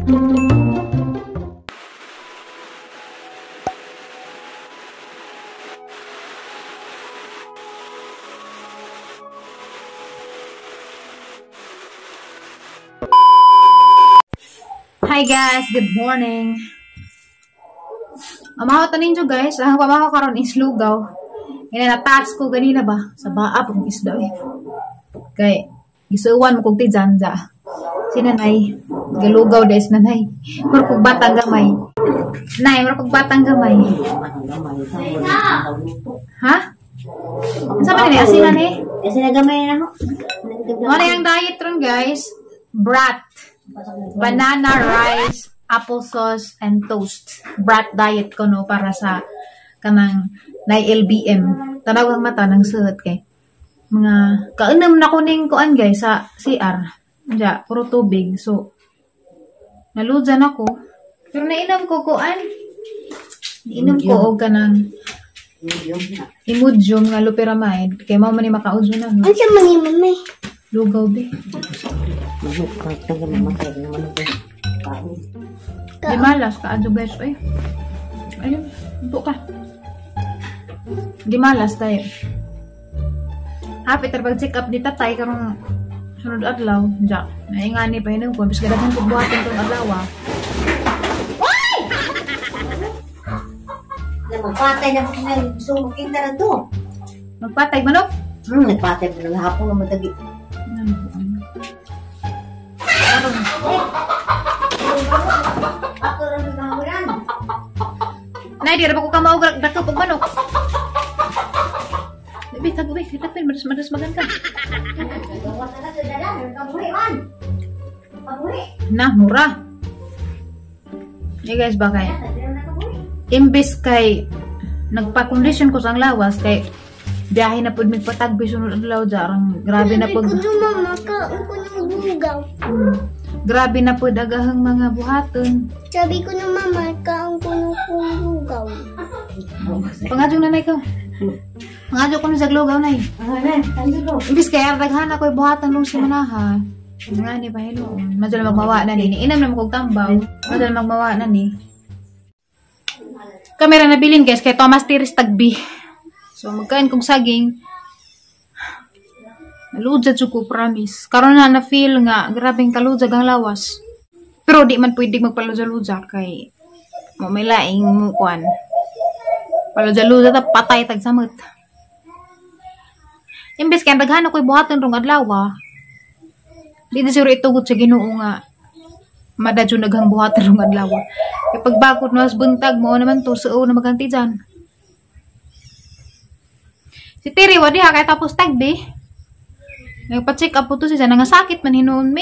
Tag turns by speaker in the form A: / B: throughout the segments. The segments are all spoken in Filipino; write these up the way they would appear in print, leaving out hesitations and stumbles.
A: Hi guys, good morning. Amaho tanin jo guys, ang pamaho karon is lugaw. Ina na-touch ko ganina ba sa baap ng isda eh. Kay gisuwan mo kog ti janja. Si nanay, galugaw des nanay. Mura kog batang gamay. Nay, mura kog batang gamay. Ha? Sa man ni asinan eh?
B: Asinan gamay na ho.
A: Ano yung diet ron guys? Brat. Banana, rice, applesauce, and toast. Brat diet ko no para sa kanang na LBM. Tanawang mata ng suhot kay. Mga kaunam na kuning kuan guys sa CR. Diya, puro tubig. So, naludyan ako. Pero nainom ko kuan. Nainom ko o kanang Imodium nga loperamide. Kaya mo man ni makaudyo na.
B: Ano siya mamay?
A: Lugaw be. Di malas ka adyo guys. Ay. Ayun. Ito ka. Di malas tayo. Happy pag check up di tatay karong sunod adlaw. Diya. Naingani pa hinom ko. Bis kadaghan ko buhatin itong adlaw.
B: Magpatay na po na sumuking na rin to.
A: Magpatay manok?
B: Nagpatay po ng hapon na matagi. Ako rin nagkamulan.
A: Nay, di rin ako kamao dako pag manok. Nabi, tago ba? Kitapin, madas maganda. Nah, murah. Ya guys, bakay. Imbis kay nagpa-condition ko sang lawas kay biyahe na pud magpatagbi sunod adlaw jarang grabe na pud
B: mama ka ko lugaw.
A: Grabe na pud agahang mga buhaton.
B: Sabi ko na mama ka ang kuno lugaw.
A: Pangadyo nanay ko. Pangadyo ko sa lugaw nay. Imbis kay daghan ako buhatan nung si manaha. Nga ni pahilo. Madala magmawa na ni. Inam na mo kog tambaw. Madala magmawa na ni. Kamera na bilin guys kay Thomas Tiris Tagbi. So magkain kong saging. Naludjad ko promise. Karon na feel nga grabeng kaludzag ang lawas. Pero di man pwede magpaludja-ludja kay mo may laing mo kuan. Paludja-ludja ta patay tag samot. Imbes kay daghan ako'y buhaton rong adlaw. Di na siguro itugot sa Ginoo nga madadyo naghang buhaton rong adlaw. Kay pagbakot na mas buntag mo naman to suo na maganti dyan. Si Tiri wadi ha kay tapos tagbi. Nagpa-check up po to siya nga sakit man hinuon me.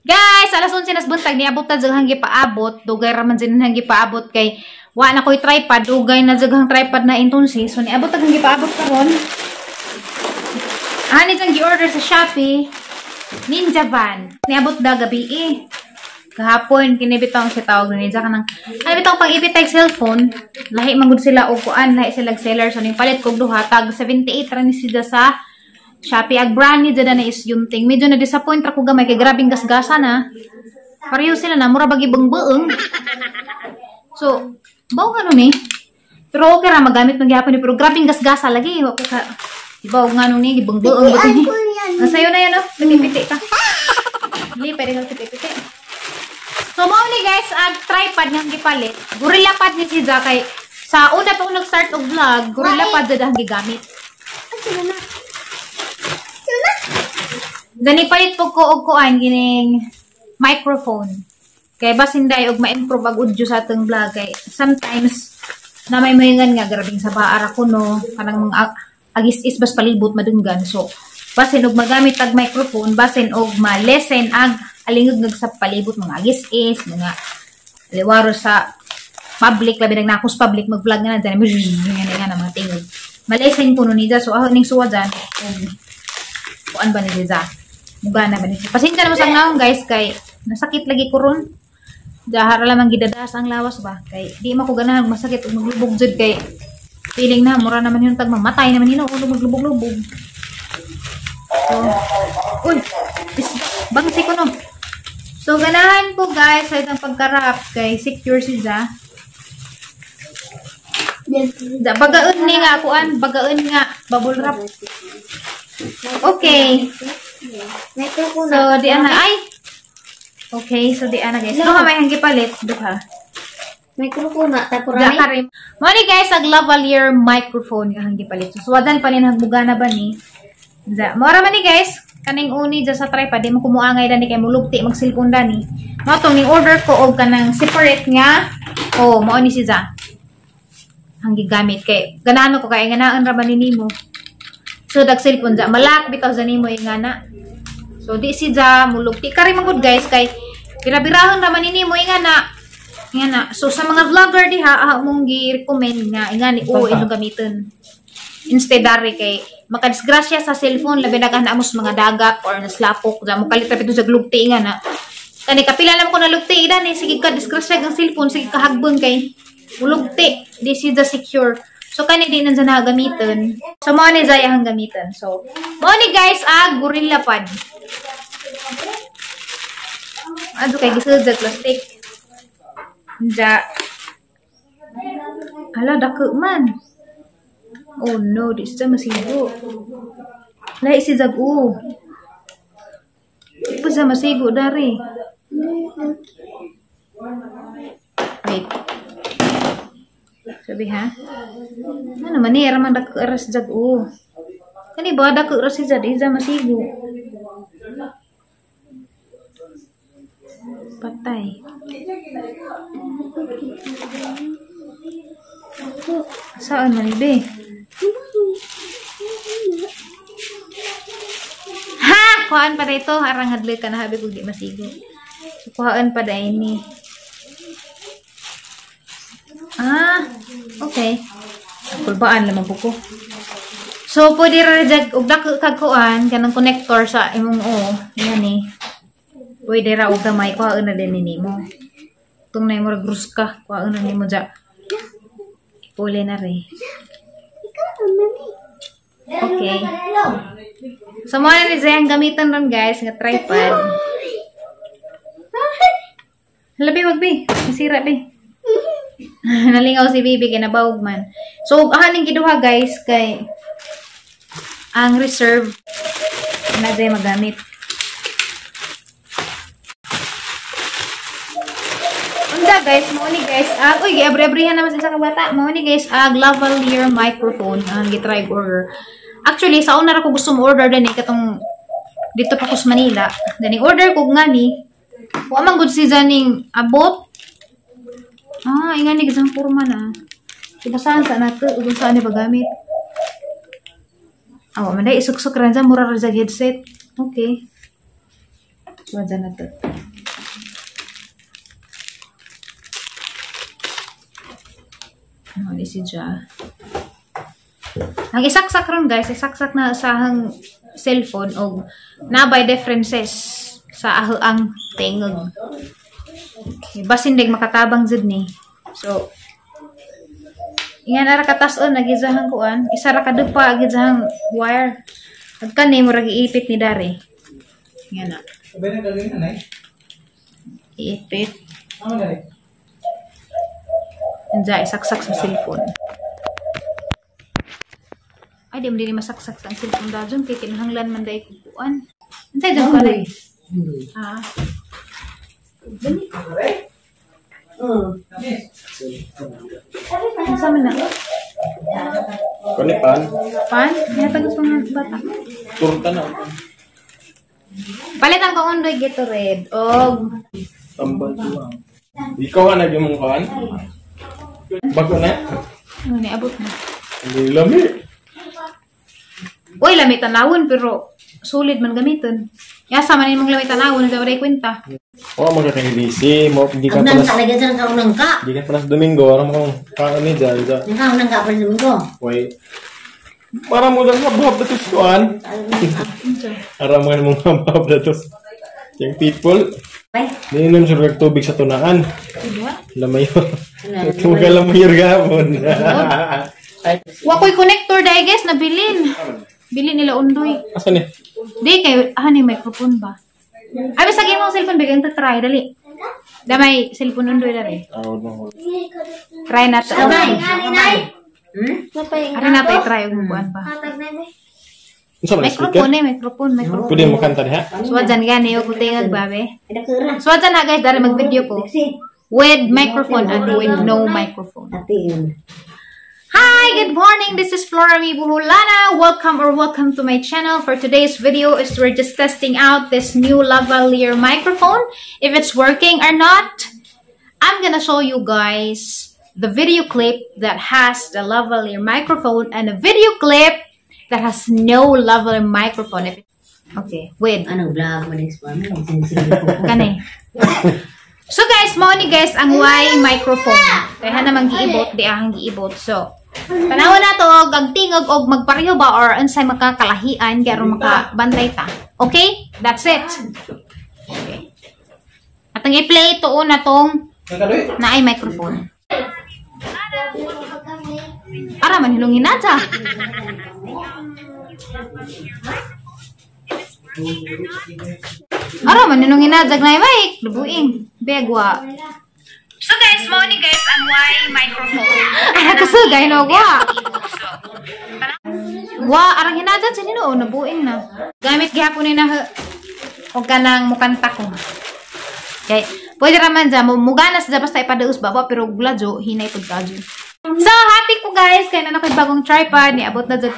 A: Guys, alas 11 nas buntag niabot ta jaghang gipaabot, dugay ra man din hang gipaabot kay wa na koy tripod, dugay na jaghang tripod na intonsi. So niabot ta hang gipaabot karon. Ani jang gi-order sa Shopee, Ninja Van. Niabot da gabi eh. Kahapon kinibitaw si tawag ni Ninja kanang ay bitaw pang ibitay cellphone, lahi man gud sila og kuan, lahi sila seller so ning palit kog duha tag 78 ra ni sida sa Shopee. Ag brand ni jud na is yumting. Medyo na disappoint ra ko gamay kay grabing gasgasa na. Pareho sila na mura bagi beung-beung. So, bawo ano ni? Pero okay ra magamit man gyapon ni pero grabing gasgasa lagi wa ko ka. Ibaw nga nung ni beung-beung buti ni. Nasayo na yan oh, pipiti ka. Hindi pwede kang pipiti. So, mo ni guys, ang tripod nga gipalit. Gorilla pad ni si Jakay. Sa una pa ko nag-start og vlog, gorilla pad jud ang gigamit. Gani palit po ko og kuan gining microphone. Kay basin day og ma-improve ang audio sa atong vlog kay sometimes na may mahingan nga grabing sa baara ko no, kanang agis-is bas palibot madunggan. So, basin og magamit tag microphone, basin og ma-lessen ag alingog sa palibot mga agis-is, mga aliwaro sa public, labi nagnakos public mag-vlog nga na dyan, nga na mga tingog. Ma-lessen ko nun niya, so ako ning suwa dyan, kuan ba ni Liza? Muga na ba ni Liza? Pasensya naman sa naong guys, kay nasakit lagi ko ron. Dahara lamang gidadas ang lawas ba? Kay di mo ko ganahan masakit ug maglubog jud kay feeling na mura naman yung tag mamatay naman nino ulo maglubog-lubog. So, uy, bangsi ko no. So, ganahan ko guys, sa itong pagkarap kay secure siya. Bagaon ni nga kuan, bagaon nga bubble wrap. Okay. So di ana ay. Okay, so di ana guys. Duha may hanggi palit, duha.
B: Microphone na tapuray.
A: Mo ni guys ag lavalier microphone nga hanggi palit. So wadan pa ni hagbugana ba ni. Da, mo ra man ni guys, kaning uni dyan sa tripod, di mo kumuangay dani kay mulugti mag cellphone dani. Mao tong ni order ko og kanang separate nga. Oh, mao ni siya. Ang gigamit kay ganahan ko kay ganaan ra ba nimo. So dag cellphone ja malak bitaw sa nimo ingana. So di si ja mulugti kari man gud guys kay birabirahon ra man nimo ingana. Ingana. So sa mga vlogger diha mong gi-recommend nga ingani o ino gamiton. Instead dari kay makadisgrasya sa cellphone labi daghan amos mga dagat or naslapok ja mo kalit ra bitaw sa lugti ingana. Kani kapila lang ko na lugti ida ni sige ka disgrasya ang cellphone sige ka hagbon kay ulugti. This is the secure. So, kani di na dyan gamitin. So, mo ni Zaya ang gamitin. So, mo ni guys, Gorilla Pad. Ado kay gisod sa plastic. Ja. Ala, dako man. Oh no, di siya masigo. Lai si Zagu. Di pa siya masigo, dari. Wait. Sabi ha? Ano man ni ramang dak eras jag o. Kani ba dak eras si jadi za masigo. Patay. Saan man ibe? Ha! Kuhaan pa dito. Harang hadloy ka na habi kung di masigo. So, kuhaan pa da ini. Ah, okay. Kulbaan naman po ko. So, pwede ra og kagkuan kanang connector sa imong yan eh. Pwede ra og gamay kuhaan na din nimo. Tung na mo gruska kuhaan na nimo ja. Puli na re. Okay. So, mo na ni ang gamitan ron guys nga tripod. Labi wag bi, masira bi. Nalingaw si Bibi kay nabawog man. So ahaning giduha guys kay ang reserve na day magamit. Unsa guys, mo ni guys, uy giabre-abrehan naman sa kabata. Mo ni guys, lavalier microphone ang gitry order. Actually sa una ra ko gusto mo order din katong dito pa ko sa Manila. Dani order ko ngani. Wa man gud si janing abot. Ingan ni gisang purma na. Ibasahan sa nato, kung saan ni pagamit. Manday isuk-suk rin dyan, mura rin sa headset. Okay. So, dyan na to. Ano si dyan. Ang isaksak rin guys, isaksak na sa hang cellphone o nabay differences sa ang tingog. Basin dig makatabang jud ni. So ingan ara katas-on nagizahan kuan, isa ra kadupa gizahang wire. Ag kani mo ra giipit ni dari. Ingan na. Sabay na galing na iipit. Amo dari. Anjay saksak sa cellphone. Ay di mo dili masaksak sa cellphone dajon kay kinahanglan man dai kuan. Unsay daw ka dai? Bani. Sama na.
C: Kani pan?
A: Pan? Nata gusto ng bata.
C: Turta na.
A: Palitan ko undoy Gatorade og
C: Tambal tuang. Ikaw nga naging mong kan? Bago na?
A: ni abot na.
C: Hindi lami.
A: Uy, lami tanawon pero sulit man gamiton. Yasa man imong lami tanawon sa waray kwenta.
C: Mga busy mo hindi ka
B: Unang ka lagi sa kaunang ka.
C: Hindi ka panas Domingo, aram mo kaon ni dyan.
B: Nakaunang ka pa sa Domingo.
C: Wait. Para mo lang mabab na tos kuan. Aram mo mong mabab na tos. Yung people. Ninom sa tubig sa tunaan. Lamay mo. Ito magalamay yung gabon.
A: Wakoy connector dahil guys, nabilin. Bili nila undoy.
C: Asa ni?
A: Di kay ni microphone ba? Ay basta game mo cellphone bigyan ta try dali. Da may cellphone undoy dali.
C: Oh, no.
A: Try na to.
B: Napay.
A: Ari na to try ug buwan ba.
C: Unsa man speaker?
A: Microphone.
C: Pwede mo kanta diha?
A: Suwajan gani og tingag babe. Suwajan na guys dari mag-video ko with microphone and with no microphone. Hi, good morning. This is Flora Mibululana. Welcome to my channel. For today's video is we're just testing out this new lavalier microphone. If it's working or not, I'm gonna show you guys the video clip that has the lavalier microphone and a video clip that has no lavalier microphone. Okay, wait.
D: Anong vlog mo next one?
A: Kani. So guys, mo ni guys ang Y microphone. Kaya namang giibot, di ahang giibot. So, tanawa na to, gagtingog og magpareho ba or unsay makakalahian kaya ron makabantay ta. Okay? That's it. Okay. Atong i-play ito na tong naay microphone. Ara man hilungin na ta. Ara man nung inajag na mic, lubuing, begwa. So guys, mo ni guys ang Y microphone. Ara kasugay no gwa. Wa arang hinajag sa nino nabuing na. Gamit gihapon ni na og kanang mukanta ko. Okay, pwede raman dyan, muganas dyan basta ipadaus baba pero gladyo, hinay pud kadyo. So happy ko guys, kaya na nakoy bagong tripod ni abot na dyan.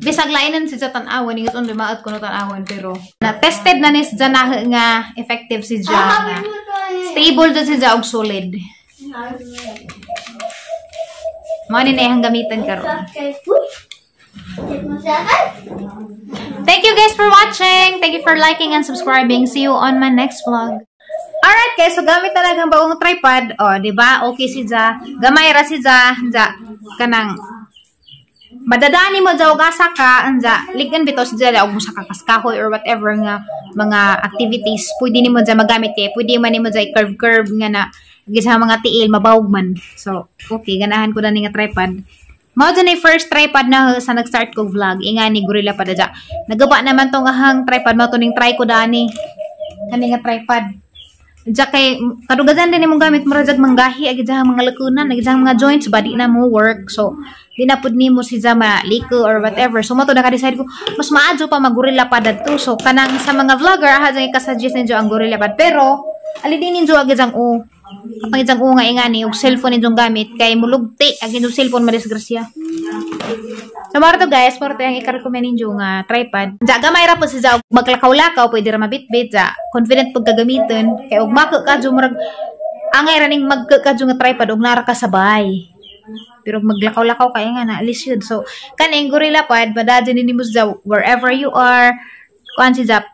A: Bisag lainan si Jatan awan, ingat on limaat ko no tanawan pero na-tested na ni si Jan nga effective si Jan nga stable dyan si Jan og solid. Mga ninayang gamitan karon. Thank you guys for watching. Thank you for liking and subscribing. See you on my next vlog. Alright guys, so gamit na lang ang bagong tripod. O, diba? Okay si Ja. Gamay ra si Ja. Ja, kanang madadani mo daw gasa ka anja ligan bitaw si dala og musa ka kaskahoy or whatever nga mga activities pwede nimo dya magamit kay pwede man nimo dya curve nga na gisa mga tiil mabawog man. So okay, ganahan ko na ni nga tripod. Mao dyan ay first tripod na sa nag-start kong vlog. Inga ni Gorilla pa dya. Nagaba naman tong ahang tripod mao to ning try ko dani kani nga tripod. Dya kay kadugadan din imong gamit mo rajag manggahi agi dya mga lakunan agi dya mga joints badi na mo work. So di na pud nimo si Zama liko or whatever. So mo to naka-decide ko mas maadyo pa mag-Gorilla Pad adto. So kanang sa mga vlogger aha jang ika-suggest ninyo ang Gorilla Pad pero ali din ninyo agi jang kapag jang nga ingani og cellphone ninyo gamit kay mulugti agi yung cellphone madisgrasya. So maro to guys, maro to ang ika-recommend ninyo nga tripod. Ja gamay ra po si Zama maglakaw-lakaw pwede ra mabitbit ja confident pag gagamiton kay og mako kadyo murag angay ra ning magkadyo nga tripod og nara ka sabay. Pero maglakaw-lakaw kaya nga na alis yun. So, kaning Gorilla Pad, madadyan din mo sa wherever you are, kuan si Zap,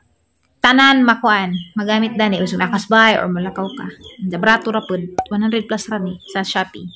A: tanan makuan, magamit dani, o nakasbay, or malakaw ka. Brato rapod, 100 plus rani sa Shopee.